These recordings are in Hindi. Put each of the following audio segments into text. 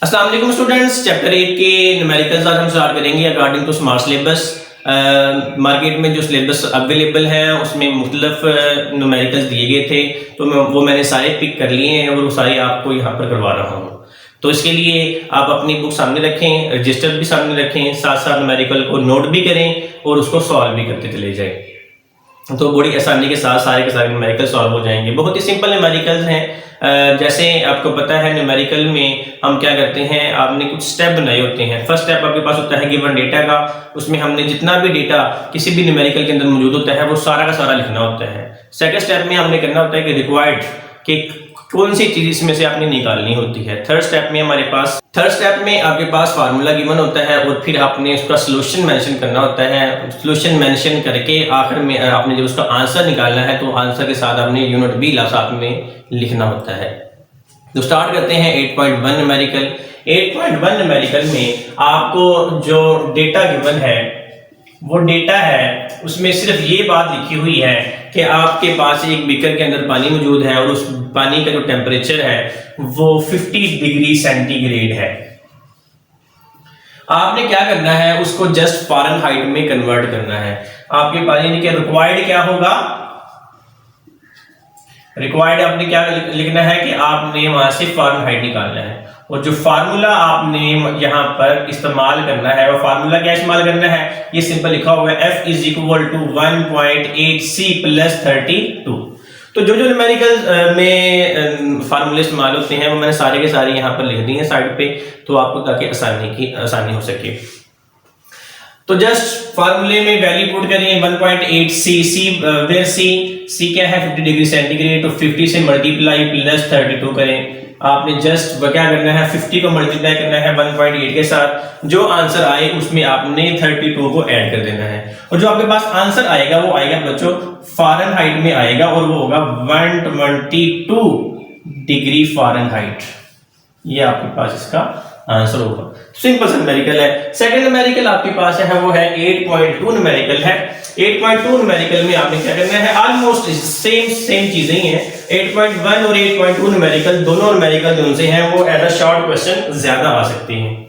अस्सलाम वालेकुम स्टूडेंट्स, चैप्टर 8 के न्यूमेरिकल्स आज हम स्टार्ट करेंगे according to smart syllabus. Market में जो सिलेबस अवेलेबल है उसमें मुख्तलिफ न्यूमेरिकल्स दिए गए थे, तो वो मैंने सारे पिक कर लिए हैं और वो सारे आपको यहाँ पर करवा रहा हूँ। तो इसके लिए आप अपनी बुक सामने रखें, रजिस्टर भी सामने रखें, साथ साथ न्यूमेरिकल को नोट भी करें और उसको सॉल्व भी करते चले जाएं। तो बड़ी आसानी के साथ सारे के सारे न्यूमेरिकल सॉल्व हो जाएंगे। बहुत ही सिंपल न्यूमेरिकल्स हैं। जैसे आपको पता है न्यूमेरिकल में हम क्या करते हैं, आपने कुछ स्टेप बनाए होते हैं। फर्स्ट स्टेप आपके पास होता है गिवन डेटा का, उसमें हमने जितना भी डेटा किसी भी न्यूमेरिकल के अंदर मौजूद होता है वो सारा का सारा लिखना होता है। सेकंड स्टेप में हमने करना होता है कि रिक्वायर्ड कि कौन सी चीज इसमें से आपने निकालनी होती है। थर्ड स्टेप में आपके पास फार्मूला गिवन होता है और फिर आपने उसका सोल्यूशन मेंशन करना होता है। सोल्यूशन मेंशन करके आखिर में आपने जब उसका आंसर निकालना है तो आंसर के साथ आपने यूनिट भी साथ में लिखना होता है। तो स्टार्ट करते हैं 8.1 न्यूमेरिकल। 8.1 न्यूमेरिकल में आपको जो डेटा गिवन है वो डेटा है, उसमें सिर्फ ये बात लिखी हुई है कि आपके पास एक बीकर के अंदर पानी मौजूद है और उस पानी का जो टेम्परेचर है वो 50 डिग्री सेंटीग्रेड है। आपने क्या करना है, उसको जस्ट फ़ारेनहाइट में कन्वर्ट करना है। आपके पानी के रिक्वायर्ड क्या होगा, रिक्वायर्ड आपने क्या लिखना है कि आपने वहां से फ़ारेनहाइट निकालना है और जो फार्मूला आपने यहाँ पर इस्तेमाल करना है वो फार्मूला क्या इस्तेमाल करना है, ये सिंपल लिखा हुआ है F is equal to 1.8C plus 32। तो जो न्यूमेरिकल में फार्मूले इस्तेमाल होते हैं वो मैंने सारे के सारे यहाँ पर लिख दिए हैं साइड पे, तो आपको ताकि आसानी हो सके। तो जस्ट फार्मूले में वैल्यू पुट करें 1.8C, वेयर C क्या है 50 डिग्री सेंटीग्रेड, तो 50 से मल्टीप्लाई प्लस 32 करें। आपने जस्ट क्या करना है, 50 को मल्टीप्लाई करना है 1.8 के साथ, जो आंसर आए उसमें आपने 32 को ऐड कर देना है और जो आपके पास आंसर आएगा वो आएगा बच्चों फ़ारेनहाइट में आएगा और वो होगा 122 डिग्री फ़ारेनहाइट। ये आपके पास इसका आंसर होगा। सिंपल सा न्यूमेरिकल है। सेकंड न्यूमेरिकल आपके पास है वो है 8.2 न्यूमेरिकल है। 8.2 न्यूमेरिकल में आपने क्या करना है, ऑलमोस्ट सेम चीजें ही हैं। 8.1 और 8.2 न्यूमेरिकल दोनों न्यूमेरिकल जो से हैं वो एज अ शॉर्ट क्वेश्चन ज्यादा आ सकती हैं।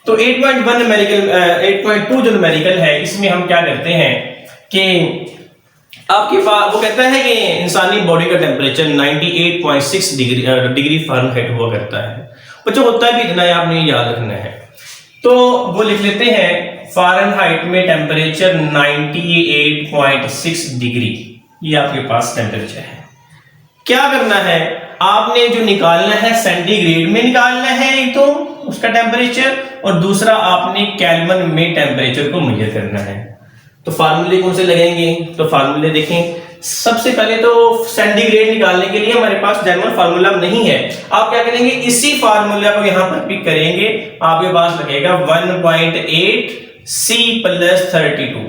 तो 8.1 न्यूमेरिकल 8.2 जो न्यूमेरिकल है इसमें हम क्या करते हैं कि आपके पास वो कहता है कि इंसानी बॉडी का टेम्परेचर 98.6 डिग्री फ़ारेनहाइट हुआ करता है। बच्चों होता भी इतना है, आपने याद रखना है। तो वो लिख लेते हैं फ़ारेनहाइट में टेम्परेचर 98.6 डिग्री, ये आपके पास टेम्परेचर है। क्या करना है, आपने जो निकालना है सेंटीग्रेड में निकालना है एक तो उसका टेम्परेचर, और दूसरा आपने केल्विन में टेम्परेचर को मेजर करना है। तो फार्मूले कौन से लगेंगे, तो फार्मूले देखें। सबसे पहले तो सेंटीग्रेड निकालने के लिए हमारे पास जनरल फार्मूला नहीं है। आप क्या करेंगे, इसी फार्मूला को यहां पर पिक करेंगे, आपके पास लगेगा 1.8C प्लस 32।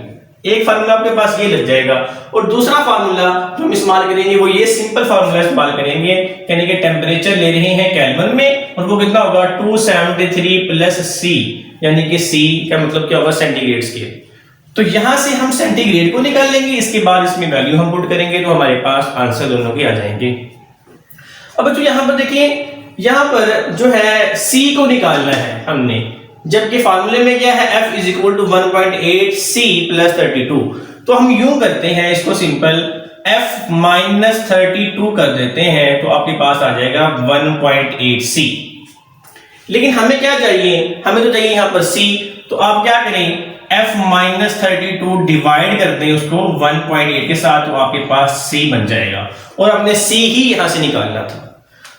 एक फार्मूला आपके पास ये लग जाएगा और दूसरा फार्मूला जो हम इस्तेमाल करेंगे वो ये सिंपल फार्मूला इस्तेमाल करेंगे, यानी कि टेम्परेचर ले रहे हैं केल्विन में और वो कितना होगा 273 प्लस C, यानी कि C का मतलब क्या होगा सेंटीग्रेड स्केल। तो यहां से हम सेंटीग्रेड को निकाल लेंगे, इसके बाद इसमें वैल्यू हम पुट करेंगे तो हमारे पास आंसर दोनों के आ जाएंगे। अब बच्चों यहां पर देखिए, यहां पर जो है C को निकालना है हमने, जबकि फार्मूले में क्या है F is equal to 1.8C plus 32। तो हम यूं करते हैं इसको सिंपल F माइनस 32 कर देते हैं तो आपके पास आ जाएगा 1.8C। लेकिन हमें क्या चाहिए, हमें तो चाहिए यहां पर C। तो आप क्या करें, F माइनस 32 डिवाइड कर दें उसको 1.8 के साथ, तो आपके पास C बन जाएगा और आपने C ही यहां से निकालना था।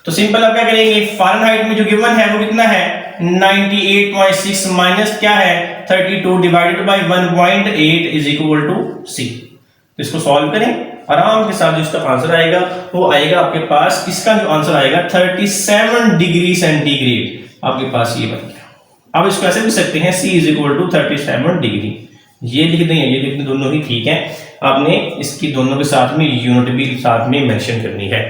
तो सिंपल आप क्या करेंगे, फ़ारेनहाइट में जो गिवन है वो कितना है 98.6 माइनस क्या है 32 divided by 1.8 is equal to C। तो इसको सॉल्व करें आराम के साथ, जो इसका आंसर आएगा वो आएगा आपके पास, इसका जो आंसर आएगा 37 डिग्री सेंटीग्रेड आपके पास ये बन गया। आप इसको ऐसे लिख सकते हैं C is equal to 37 degree, ये लिख दें, ये लिख दें, दोनों ही ठीक है। आपने इसकी दोनों के साथ में यूनिट भी साथ में मेंशन करनी है।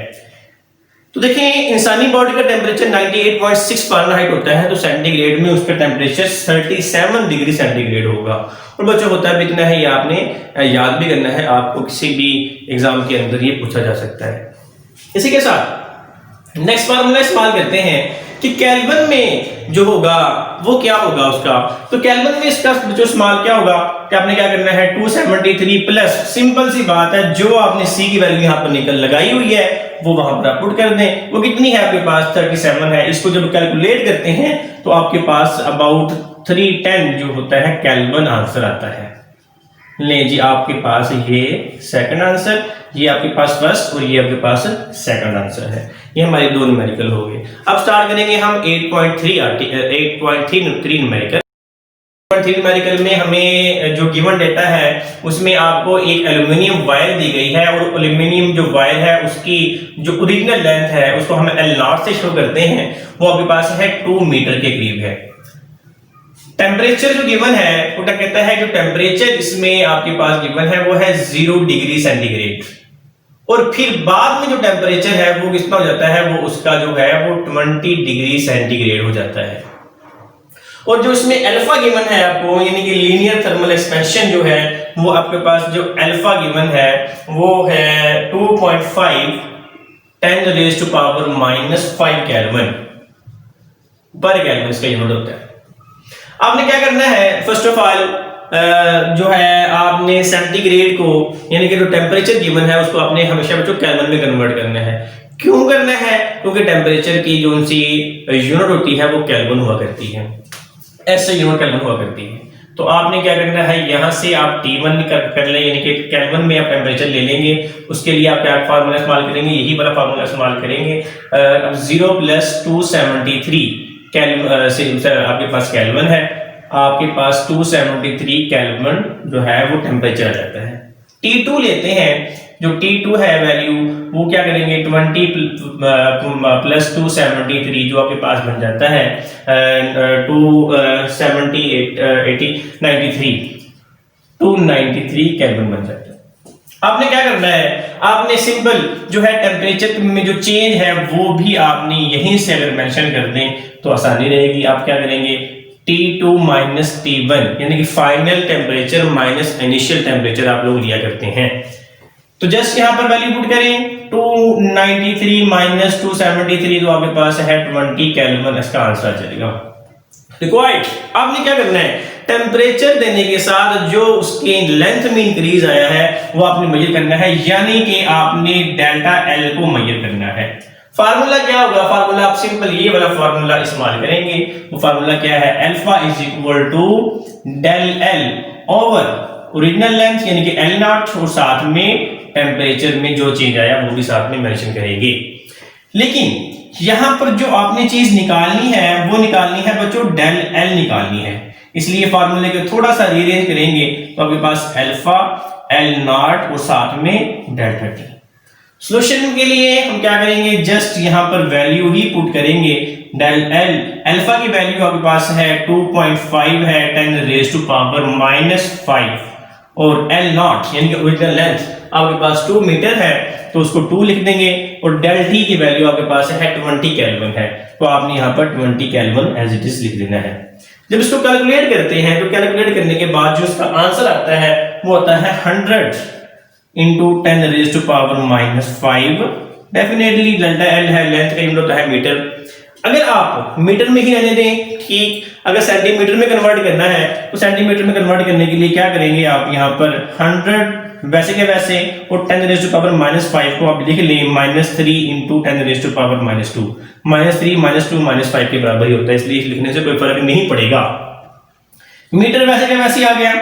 तो देखिए इंसानी बॉडी का टेम्परेचर 98.6 फ़ारेनहाइट होता है, तो सेंटीग्रेड में उसका टेम्परेचर 37 डिग्री सेंटीग्रेड होगा। और बच्चों होता है इतना है, ये आपने याद भी करना है, आपको किसी भी एग्जाम के अंदर ये पूछा जा सकता है। इसी के साथ नेक्स्ट फार्मूला इस्तेमाल करते हैं कि केल्विन में जो होगा वो क्या होगा उसका, तो केल्विन में इसका जो इस्तेमाल क्या होगा कि आपने क्या करना है 273 प्लस, सिंपल सी बात है, जो आपने सी की वैल्यू यहाँ पर निकल लगाई हुई है वो वहां पर आप पुट कर दें। वो कितनी है आपके पास 37 है। इसको जब कैलकुलेट करते हैं तो आपके पास अबाउट 310 जो होता है केल्विन आंसर आता है। ले जी आपके पास ये सेकंड आंसर, ये आपके पास फर्स्ट और ये आपके पास सेकंड आंसर है। ये हमारे दो न्यूमेरिकल हो गए। अब स्टार्ट करेंगे हम 8.3 न्यूमेरिकल। 8.3 न्यूमेरिकल में हमें जो गिवन डेटा है उसमें आपको एक एल्युमिनियम वायर दी गई है और एल्युमिनियम जो वायर है उसकी जो ओरिजिनल लेंथ है उसको हम L0 से शो करते हैं, वो आपके पास है 2 मीटर के करीब है। टेम्परेचर जो गिवन है वो क्या कहता है, जो टेम्परेचर इसमें आपके पास गिवन है वो है 0 डिग्री सेंटीग्रेड, और फिर बाद में जो टेम्परेचर है वो कितना हो जाता है, वो उसका जो है वो 20 डिग्री सेंटीग्रेड हो जाता है। और जो इसमें अल्फा गिवन है आपको, यानी कि लीनियर थर्मल एक्सपेंशन जो है वो आपके पास जो अल्फा गिवन है वो है 2.5 10⁻⁻⁵ केल्विन पर केल्विन इसका यूनिट होता है। आपने क्या करना है, फर्स्ट ऑफ ऑल जो है आपने सेंटीग्रेड को यानी कि जो टेम्परेचर गिवन है उसको आपने हमेशा बच्चों केल्विन में कन्वर्ट करना है। क्यों करना है, क्योंकि टेम्परेचर की जो उनकी यूनिट होती है वो केल्विन हुआ करती है, ऐसे यूनिट केल्विन हुआ करती है। तो आपने क्या करना है, यहां से आप T1 कर लें, यानी कि केल्विन में आप टेम्परेचर ले लेंगे। उसके लिए आप क्या फार्मूला इस्तेमाल करेंगे, यही वाला फार्मूला इस्तेमाल करेंगे। 0 + 273 आपके पास केल्विन है, आपके पास 273 केल्विन जो है वो टेम्परेचर आ जाता है। T2 लेते हैं, जो T2 है वैल्यू वो क्या करेंगे 20 + 273 जो आपके पास बन जाता है 293 केल्विन बन जाता है। आपने क्या करना है, आपने सिंपल जो है टेम्परेचर में जो चेंज है वो भी आपने यहीं से अगर मेंशन कर दें तो आसानी रहेगी। आप क्या करेंगे T2 - T1 यानी कि final temperature minus initial temperature आप लोग लिया करते हैं। तो जस्ट यहां पर वैल्यू पुट करें 293 - 273 जो आपके पास है 20 केल्विन, इसका आंसर आ जाएगा रिक्वायर्ड। आपने क्या करना है, टेम्परेचर देने के साथ जो उसके लेंथ में इंक्रीज आया है वो आपने मेजर करना है, यानी कि आपने डेल्टा L को मेजर करना है। फार्मूला क्या होगा, फार्मूला आप सिंपल ये वाला फार्मूला इस्तेमाल करेंगे। वो फार्मूला क्या है, alpha = del L over original length यानी कि L0 और साथ में टेम्परेचर में जो चेंज आया वो भी साथ में मेंशन करेंगे। लेकिन यहां पर जो आपने चीज निकालनी है वो निकालनी है बच्चों del L निकालनी है, इसलिए फार्मूले को थोड़ा सा रीअरेंज करेंगे तो आपके पास अल्फा L0 और साथ में डेल्टा T। सॉल्यूशन के लिए हम क्या करेंगे, जस्ट यहां पर वैल्यू ही पुट करेंगे del L। अल्फा की वैल्यू आपके पास है 2.5 है 10⁻⁻⁵ और L0 यानी कि ओरिजिनल लेंथ आपके पास 2 मीटर है तो उसको 2 लिख देंगे, और del T की वैल्यू आपके पास है 20 केल्विन है तो आपने यहां पर 20 केल्विन एज इट इज लिख देना है। जब इसको कैलकुलेट करते हैं तो कैलकुलेट करने के बाद जो इसका आंसर आता है वो आता है 100 × 10⁻⁻⁵। डेफिनेटली डेल्टा L है, लेंथ का यूनिट होता है मीटर। अगर आप मीटर में ही रहने दें ठीक, अगर सेंटीमीटर में कन्वर्ट करना है तो सेंटीमीटर में कन्वर्ट करने के लिए क्या करेंगे, आप यहाँ पर 100 वैसे के वैसे और 10⁻⁻⁵ को आप लिख लें -3 × 10⁻⁻²। -3 - 2 - 5 के बराबर ही होता है, इसलिए लिखने से कोई फर्क नहीं पड़ेगा। मीटर वैसे के वैसे आ गया।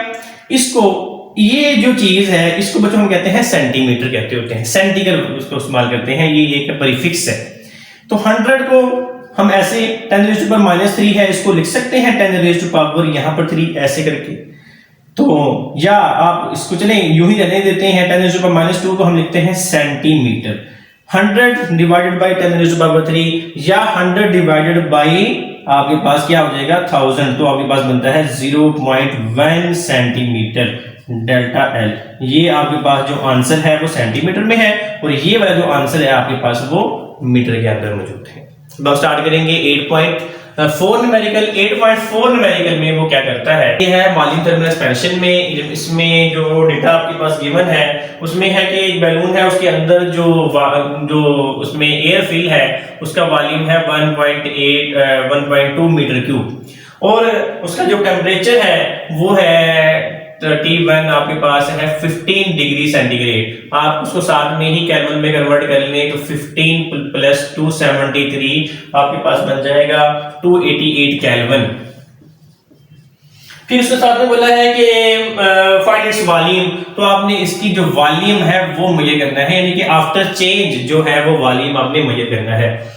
इसको ये जो चीज है इसको बच्चों हम कहते हैं सेंटीमीटर कहते होते हैं, सेंटीमीटर उसको इस्तेमाल करते हैं, ये एक प्रीफिक्स है। तो 100 को हम ऐसे 10⁻³ है इसको लिख सकते हैं 10⁻³ यहाँ पर 3 ऐसे करके, तो या आप इसको चलें यूं ही रहने देते हैं 10⁻² को हम लिखते हैं सेंटीमीटर। 100 डिवाइडेड बाय 10⁻³ या 100 डिवाइडेड बाय आपके पास क्या हो जाएगा 1000, तो आपके पास बनता है 0.1 सेंटीमीटर डेल्टा L। ये आपके पास जो आंसर है वो सेंटीमीटर में है और ये वाला जो आंसर है आपके पास वो मीटर के अंदर मौजूद है। अब स्टार्ट करेंगे 4 न्यूमेरिकल 8.4 न्यूमेरिकल में वो क्या करता है, ये है वॉल्यूम टर्मिनल एक्सपेंशन में। इसमें जो डेटा आपके पास गिवन है उसमें है कि एक बैलून है, उसके अंदर जो उसमें एयर फिल है उसका वॉल्यूम है 1.2 मीटर क्यूब, और उसका जो टेम्परेचर है वो है T1 आपके पास है 15 डिग्री सेंटीग्रेड। आप उसको साथ में ही केल्विन में कन्वर्ट कर लें तो 15 प्लस 273 आपके पास बन जाएगा 288 केल्विन। फिर उसके साथ में बोला है कि फाइंड इट्स वॉल्यूम, तो आपने इसकी जो वॉल्यूम है वो मेजर करना है, यानी कि आफ्टर चेंज जो है वो वॉल्यूम आपने मेजर करना है।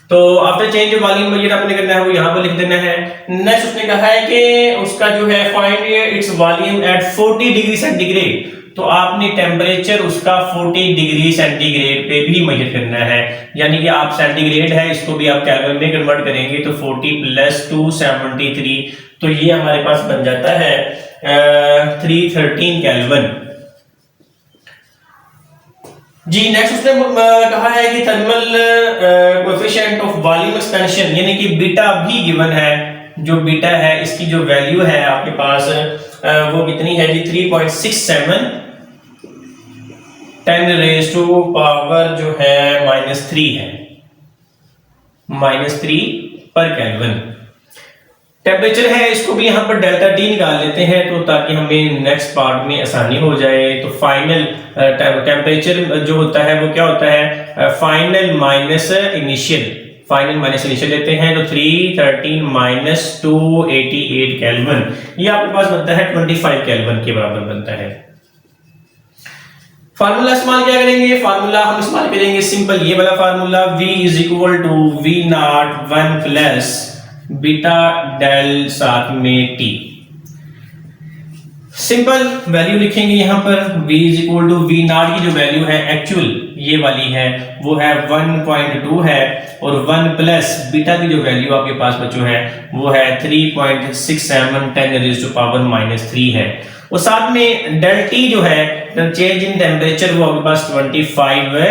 तो आफ्टर चेंज जो वॉल्यूम मेजर आपने करना है वो यहाँ पर लिख देना है। नेक्स्ट उसने कहा है कि उसका जो है find its volume at 40 degree centigrade, तो आपने टेम्परेचर उसका 40 डिग्री सेंटीग्रेड पे भी मेजर करना है, यानी कि आप सेंटीग्रेड है इसको भी आप केल्विन में कन्वर्ट करेंगे तो 40 प्लस 273, तो ये हमारे पास बन जाता है 313 केल्विन जी। नेक्स्ट उसने कहा है कि thermal coefficient of volume expansion, यानी कि बीटा भी गिवन है, जो बीटा है इसकी जो वैल्यू है आपके पास वो कितनी है जी 3.67 10 रेज़ टू पावर जो है -3 है, -3 पर केल्विन। टेम्परेचर है इसको भी यहाँ पर डेल्टा टी निकाल लेते हैं तो ताकि हमें नेक्स्ट पार्ट में आसानी हो जाए। तो फाइनल टेम्परेचर जो होता है वो क्या होता है, final minus initial, final minus initial लेते हैं तो 313 माइनस 288 केल्विन, ये आपके पास बनता है 25 केल्विन के बराबर बनता है। फार्मूला इस्तेमाल क्या करेंगे, फार्मूला हम इस्तेमाल करेंगे सिंपल ये वाला formula, V is equal to V naught 1 plus beta del साथ में टी। सिंपल वैल्यू लिखेंगे यहाँ पर, V is equal to V naught की जो वैल्यू है एक्चुअल ये वाली है वो है 1.2 है, और 1 प्लस बीटा की जो वैल्यू आपके पास बच्चों है वो है 3.67 10 रेज़ टू पावर -3 है, और साथ में डेल टी जो है चेंज इन टेम्परेचर वो आपके पास 25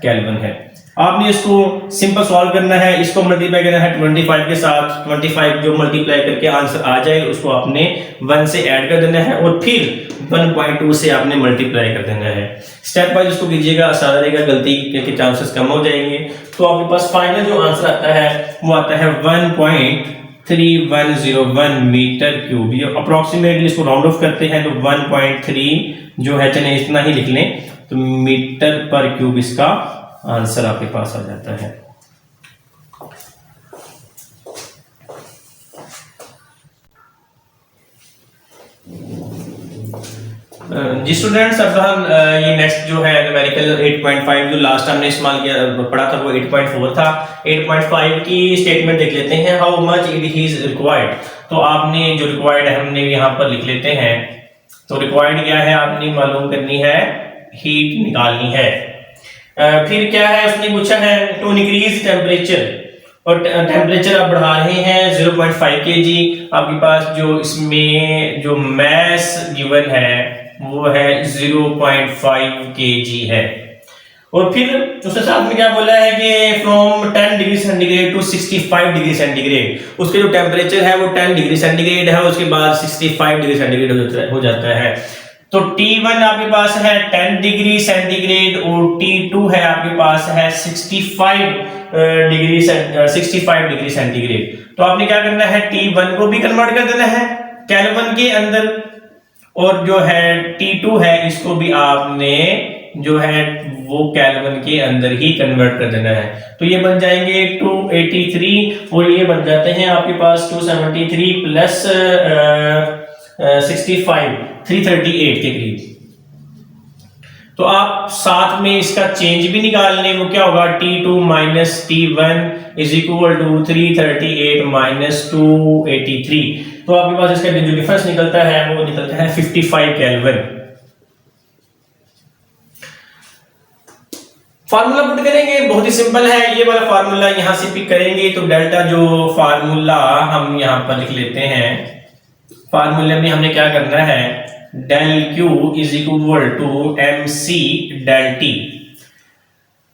केल्विन है। आपने इसको सिंपल सॉल्व करना है, इसको मल्टीप्लाई करना है 25 के साथ, 25 जो मल्टीप्लाई करके आंसर आ जाए उसको आपने 1 से ऐड कर देना है और फिर 1.2 से आपने मल्टीप्लाई कर देना है। स्टेप वाइज इसको कीजिएगा, आसान रहेगा, गलती के चांसेस कम हो जाएंगे। तो आपके पास फाइनल जो आंसर आता है वो आता है 1.3101 मीटर क्यूब। ये अप्रोक्सीमेटली इसको राउंड ऑफ करते हैं तो 1.3 जो है, चलिए इतना ही लिख लें, तो मीटर पर क्यूब इसका आंसर आपके पास आ जाता है। जी स्टूडेंट्स, अब हम ये नेक्स्ट जो है न्यूमेरिकल 8.5 जो लास्ट हमने इस्तेमाल किया पढ़ा था वो 8.4 था। 8.5 की स्टेटमेंट देख लेते हैं, how much it is required. तो आपने जो रिक्वायर्ड है हमने यहाँ पर लिख लेते हैं। तो रिक्वायर्ड क्या है, आपने मालूम करनी है, हीट निकालनी है। फिर क्या है, उसने पूछा है टू इंक्रीज टेम्परेचर, और टेम्परेचर आप बढ़ा रहे हैं 0.5 kg। आपके पास जो इसमें जो मैस गिवन है वो है 0.5 kg है। और फिर उसके साथ में क्या बोला है कि from 10 degree centigrade to 65 degree centigrade, उसके जो टेम्परेचर है वो 10 डिग्री सेंटीग्रेड है, उसके बाद 65 डिग्री सेंटीग्रेड हो जाता है। तो T1 आपके पास है 10 डिग्री सेंटीग्रेड और T2 है आपके पास है 65 डिग्री सेंटीग्रेड। तो आपने क्या करना है, T1 को भी कन्वर्ट कर देना है केल्विन के अंदर, और जो है T2 है इसको भी आपने जो है वो केल्विन के अंदर ही कन्वर्ट कर देना है। तो ये बन जाएंगे 283 और ये बन जाते हैं आपके पास 273 प्लस 65 338 के करीब। तो आप साथ में इसका चेंज भी निकाल लें, वो क्या होगा, T2 minus T1 is equal to 338 minus 283। तो आपके पास इसका जो डिफरेंस निकलता है वो निकलता है 55 केल्विन। फार्मूला पुट करेंगे, बहुत ही सिंपल है, ये वाला फार्मूला यहां से पिक करेंगे। तो डेल्टा जो फार्मूला हम यहां पर लिख लेते हैं, फार्मूले में हमने क्या करना है, del Q is equal to MC del T।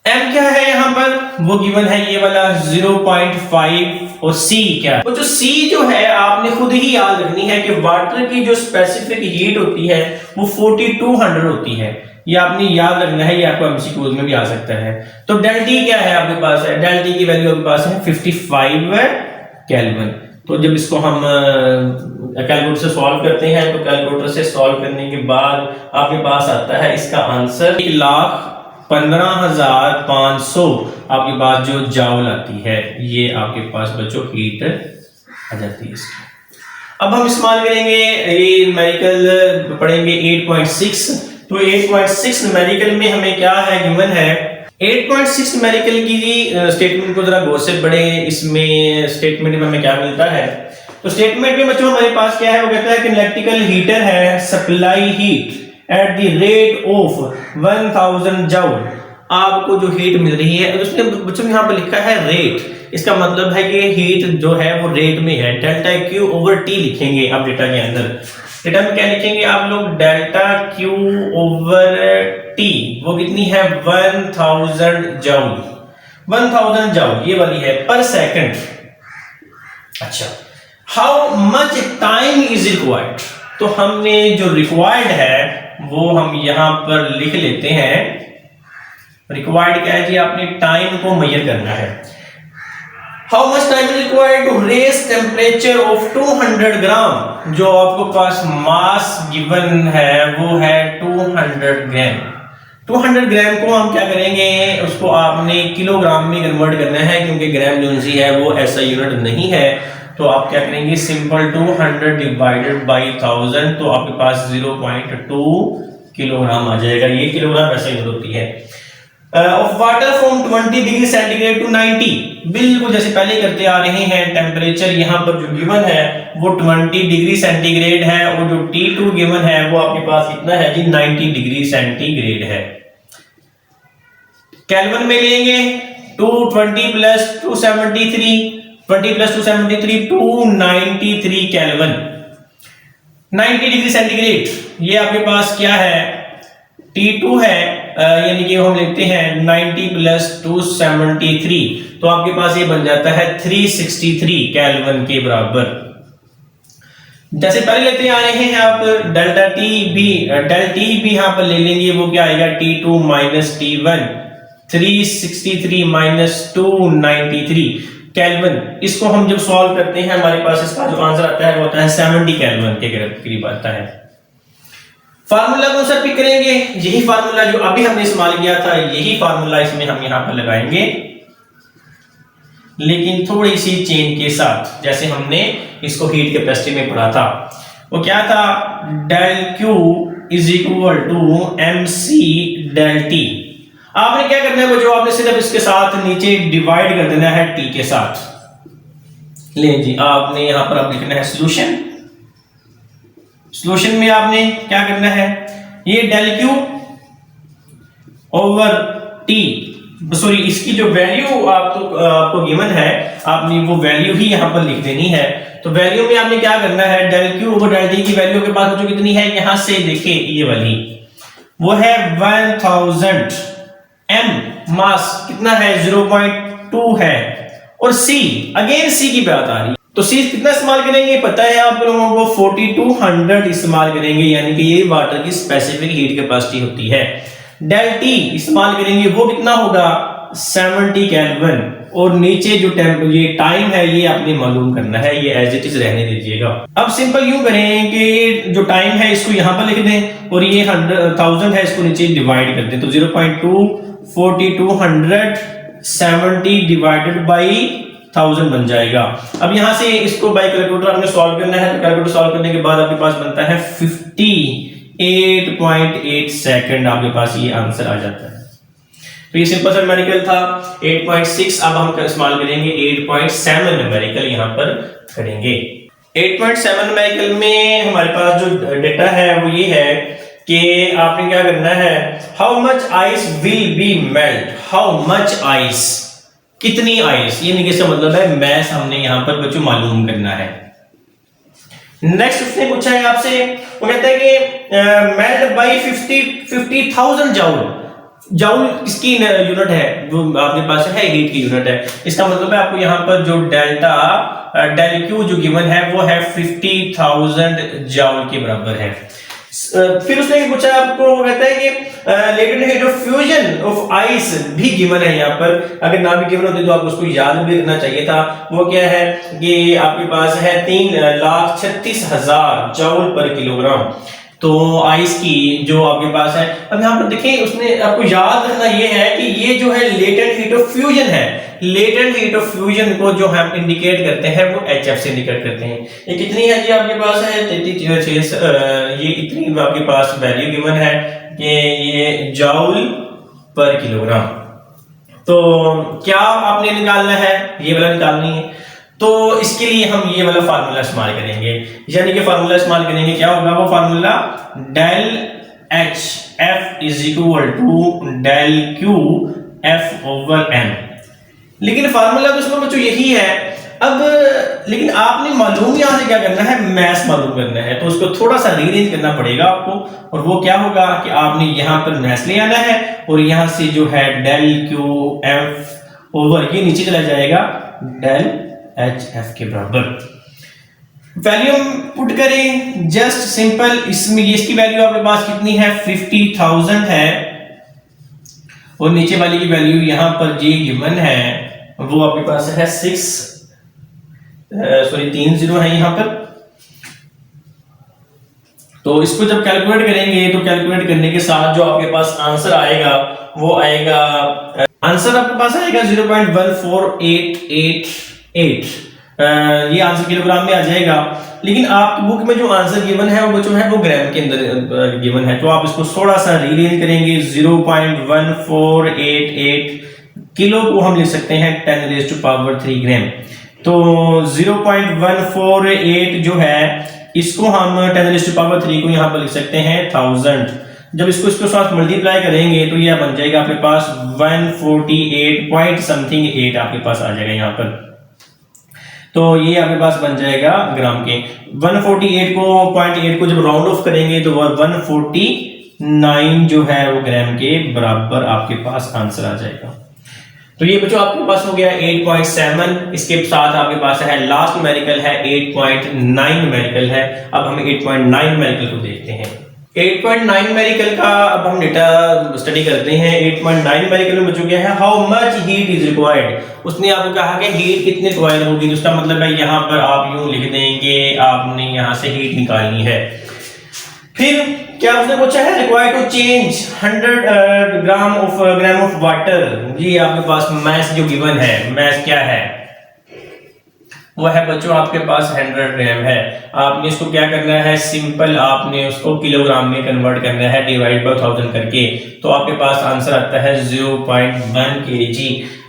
m क्या है यहाँ पर, वो गिवन है ये वाला 0.5 और c क्या है, वो जो c जो है आपने खुद ही याद रखनी है कि वाटर की जो स्पेसिफिक हीट होती है वो 4200 होती है, ये आपने याद रखना है, ये आपको एमसीक्यूज में भी आ सकता है। तो डेल टी क्या है आपके पास है, डेल टी की वैल्यू आपके पास है 55 केल्विन। तो जब इसको हम कैलकुलेटर से सॉल्व करते हैं तो कैलकुलेटर से सॉल्व करने के बाद आपके पास आता है इसका आंसर 1,15,500 आपके पास जो जाउल आती है, ये आपके पास बच्चों हीट आ जाती है इसकी। अब हम इस्तेमाल करेंगे ये न्यूमेरिकल पढ़ेंगे 8.6। तो 8.6 न्यूमेरिकल में हमें क्या है गिवन है, 8.6 न्यूमेरिकल की स्टेटमेंट को जरा गौर से पढ़ें। इसमें स्टेटमेंट में हमें क्या मिलता है, तो स्टेटमेंट में बच्चों हमारे पास क्या है, वो कहता है कि इलेक्ट्रिकल हीटर है supply heat at the rate of 1000 joule. आपको जो हीट मिल रही है, उसने बच्चों यहाँ पर लिखा है रेट, इसका मतलब है कि हीट जो है वो रेट में है, डेल्टा क्यू ओवर टी लिखेंगे आप डेटा के अंदर। डेटा में क्या लिखेंगे आप लोग, डेल्टा क्यू ओवर टी, वो कितनी है 1000 जूल, 1000 जूल ये वाली है पर सेकंड। अच्छा, how much time is required, तो हमने जो रिक्वायर्ड है वो हम यहां पर लिख लेते हैं। रिक्वायर्ड क्या है जी, आपने टाइम को मेजर करना है। How much time is required to raise temperature of 200 gram, जो आपको पास मास गिवन है वो है 200 ग्राम। 200 ग्राम को हम क्या करेंगे, उसको आपने किलोग्राम में कन्वर्ट करना है, क्योंकि ग्राम जो सी है वो ऐसा यूनिट नहीं है। तो आप क्या करेंगे, सिंपल 200 डिवाइडेड बाई 1000, तो आपके पास 0.2 किलोग्राम आ जाएगा। ये किलोग्राम ऐसे यूनिट होती है। Of water from 20 degree centigrade to 90, बिल्कुल जैसे पहले करते आ रहे हैं। टेम्परेचर यहाँ पर जो गिवन है वो 20 डिग्री सेंटीग्रेड है, और जो T2 गिवन है वो आपके पास कितना है जी, 90 डिग्री सेंटीग्रेड है। केल्विन में लेंगे 220 plus 273, 20 plus 273 293 kelvin, 90 degree centigrade. ये आपके पास क्या है, T2 है, यानी कि हम लिखते हैं 90 प्लस 273, तो आपके पास ये बन जाता है 363 केल्विन के बराबर। जैसे पहले लेते आ रहे हैं आप डेल्टा टी भी, डेल टी भी यहां पर ले लेंगे, वो क्या आएगा T2 minus T1, 363 minus 293 kelvin. इसको हम जब सॉल्व करते हैं हमारे पास इसका जो आंसर आता है वो आता है 70 केल्विन के करीब आता है। फार्मूला कौन सा पिक करेंगे, यही फार्मूला जो अभी हमने इस्तेमाल किया था, यही फार्मूला इसमें हम यहां पर लगाएंगे, लेकिन थोड़ी सी चेंज के साथ, जैसे हमने इसको हीट कैपेसिटी में पढ़ा था। वो क्या था, del Q is equal to mc del T. आपने क्या करना है, वो जो आपने सिर्फ इसके साथ नीचे डिवाइड कर देना है t के साथ। ले जी, आपने यहां पर आप लिखना है सॉल्यूशन। सॉल्यूशन में आपने क्या करना है, ये del Q over T, sorry इसकी जो वैल्यू आपको गिवन है, आपने वो वैल्यू ही यहां पर लिख देनी है। तो वैल्यू में आपने क्या करना है, del Q over del T की वैल्यू के पास जो कितनी है, यहां से देखिए ये वाली वो है 1000, m मास कितना है 0.2 है, और c अगेन c की बात आ रही है, तो c कितना इस्तेमाल करेंगे पता है आप लोगों को, 4200 इस्तेमाल करेंगे, यानी कि ये वाटर की स्पेसिफिक हीट कैपेसिटी होती है। डेल टी इस्तेमाल करेंगे, वो कितना होगा 70 केल्विन, और नीचे जो ये टाइम है ये आपने मालूम करना है, ये एज इट इज रहने दीजिएगा। अब सिंपल यूं करें कि जो टाइम है इसको यहां पर लिख दें, और ये 1000 है इसको नीचे डिवाइड कर दें, तो 0.2 4200 70 डिवाइडेड बाई 1000 बन जाएगा। अब यहां से इसको बाय कैलकुलेटर आपने सॉल्व करना है, तो कैलकुलेटर सॉल्व करने के बाद आपके पास बनता है 58.8 सेकंड, आपके पास ये आंसर आ जाता है। तो ये सिंपल सा न्यूमेरिकल था 8.6। अब हम इस्तेमाल करेंगे 8.7 न्यूमेरिकल, यहां पर करेंगे 8.7 न्यूमेरिकल में हमारे पास जो डेटा है वो ये है कि आपने क्या करना है, how much ice will be melt, how much ice, कितनी आइस, ये निकल से मतलब है मैस हमने यहां पर बच्चों मालूम करना है। नेक्स्ट उसने पूछा है आपसे, वो कहता है कि मेल्ट बाय 50,000 जूल, जाउल किसकी यूनिट है, वो आपके पास है हीट की यूनिट है। इसका मतलब है आपको यहाँ पर जो डेल क्यू जो गिवन है वो है 50,000 जाउल के बराबर है। फिर उसने पूछा आपको, कहता है कि latent heat of fusion of ice भी गिवन है यहाँ पर। अगर ना भी गिवन होती तो आपको उसको याद भी रखना चाहिए था। वो क्या है कि आपके पास है 3,36,000 जाउल पर किलोग्राम तो आइस की जो आपके पास है। अब यहाँ पर देखें, उसने आपको याद रखना ये है कि ये जो है लेटेंट हीट ऑफ फ्यूजन है। लेटेंट हीट ऑफ फ्यूजन को जो हम इंडिकेट करते हैं वो HF से इंडिकेट करते हैं। ये कितनी है जी आपके पास है 33,600, ये इतनी आपके पास वैल्यू गिवन है कि ये जाउल पर किलोग्राम। तो क्या आपने निकालना है, ये वाला निकालनी है। तो इसके लिए हम ये वाला फार्मूला इस्तेमाल करेंगे, यानी कि फार्मूला इस्तेमाल करेंगे, क्या होगा वो formula, del H F is equal to del Q F over M. लेकिन फार्मूला तो इसमें बच्चों यही है। अब लेकिन आपने मालूम यहां से क्या करना है, मैथ मालूम करना है, तो उसको थोड़ा सा रीअरेंज करना पड़ेगा आपको। और वो क्या होगा कि आपने यहां पर मैथ ले आना है और यहां से जो है डेल क्यू एफ ओवर ये नीचे चला जाएगा डेल एच एफ के बराबर। वैल्यू हम पुट करें जस्ट सिंपल, इसमें इसकी वैल्यू आपके पास कितनी है 50,000 है और नीचे वाली की वैल्यू यहां पर जी गिवन है वो आपके पास है 3 0 है यहां पर। तो इसको जब कैलकुलेट करेंगे तो कैलकुलेट करने के साथ जो आपके पास आंसर आएगा वो आएगा, आंसर आपके पास आएगा 0.14888। ये आंसर किलोग्राम में आ जाएगा। लेकिन आपकी बुक में जो आंसर गिवन है वो बच्चों है वो ग्राम के अंदर गिवन है। तो आप इसको थोड़ा सा रीअरेंज करेंगे, 0.1488 किलो को हम लिख सकते हैं 10⁻³ ग्राम। तो 0.148 जो है इसको हम 10⁻³ को यहाँ पर लिख सकते हैं 1000। जब इसको इसके साथ मल्टीप्लाई करेंगे तो यह बन जाएगा आपके पास 148 पॉइंट समथिंग 8 आपके पास आ जाएगा यहाँ पर। तो ये आपके पास बन जाएगा ग्राम के। 148 को 0.8 को जब राउंड ऑफ करेंगे तो 149 जो है वो ग्राम के बराबर आपके पास आंसर आ जाएगा। तो ये बच्चों आपके पास हो गया 8.7। इसके साथ आपके पास है लास्ट न्यूमेरिकल है 8.9 न्यूमेरिकल है। अब हम 8.9 न्यूमेरिकल को देखते हैं। 8.9 न्यूमेरिकल का अब हम डेटा स्टडी करते हैं। 8.9 न्यूमेरिकल में बच्चों क्या है, how much heat is required. उसने आपको कहा कि हीट कितनी रिक्वायर होगी, तो उसका मतलब है यहाँ पर आप यूं लिख देंगे आपने यहाँ से हीट निकालनी है। फिर क्या उसने पूछा है, required to change 100 gram of water. जी आपके पास मैथ जो गिवन है, मैथ क्या है वो है बच्चों आपके पास 100 ग्राम है। आपने इसको क्या करना है, सिंपल आपने उसको किलोग्राम में कन्वर्ट करना है डिवाइड बाय 1000 करके। तो आपके पास आंसर आता है 0.1 kg।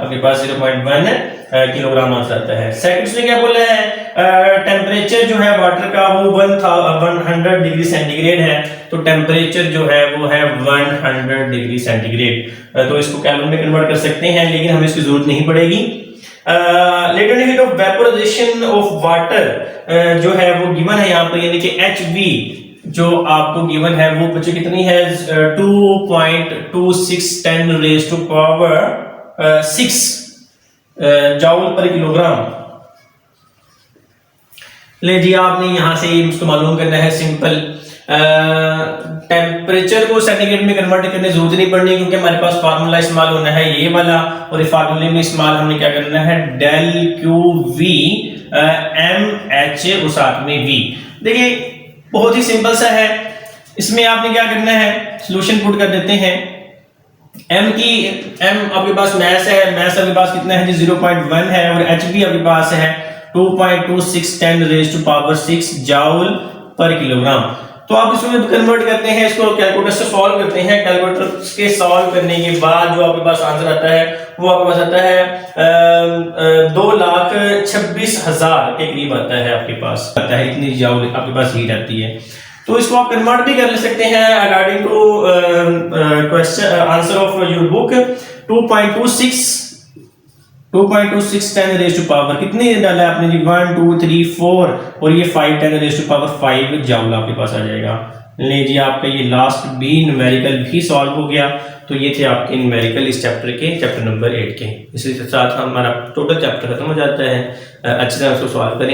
आपके पास 0.1 किलोग्राम आंसर आता है। सेकंड में क्या बोला है, टेम्परेचर जो है वाटर का वो 100 डिग्री सेंटीग्रेड है। तो टेम्परेचर जो है वो है 100 डिग्री सेंटीग्रेड। तो इसको केल्विन में कन्वर्ट कर सकते हैं, लेकिन हमें इसकी जरूरत नहीं पड़ेगी। Latent heat of vaporisation of water जो है वो गिवन है यहाँ पर, यानी कि HV जो आपको गिवन है वो बच्चे कितनी है 2.2610⁻⁶ जाउल पर किलोग्राम। ले जी आपने यहां से इसको मालूम करना है सिंपल। टेम्परेचर को सेंटीग्रेड में कन्वर्ट करने की जरूरत नहीं पड़नी, क्योंकि हमारे पास फार्मूला इस्तेमाल होना है ये वाला। और इस फार्मूले में इस्तेमाल हमने क्या करना है, del Q V M H और साथ में वी। देखिए बहुत ही सिंपल सा है। इसमें आपने क्या करना है, सॉल्यूशन पुट कर देते हैं। एम आपके पास मैथ है, मैथ आपके पास कितना है जी 0.1 है। और एच बी आपके पास है 2.2610⁻⁶ जाउल पर किलोग्राम। तो आप इसमें कन्वर्ट करते हैं, इसको कैलकुलेटर से सॉल्व करते हैं। कैलकुलेटर के सॉल्व करने के बाद जो आपके पास आंसर आता है वो आपके पास आता है 2,26,000 के करीब आता है। आपके पास आता है इतनी जाउल आपके पास हीट आती है। तो इसको आप कन्वर्ट भी कर ले सकते हैं according to question answer of your book. 2.2610⁻⁴ कितनी डाला है आपने जी 1 2 3 4 और ये 5 10⁻⁵ जाउल आपके पास आ जाएगा। ले जी आपका ये लास्ट बी न्यूमेरिकल भी सॉल्व हो गया। तो ये थे आपके न्यूमेरिकल इस चैप्टर के, चैप्टर नंबर 8 के। इसी के साथ हमारा टोटल चैप्टर खत्म हो जाता है। अच्छी तरह उसको सॉल्व करें।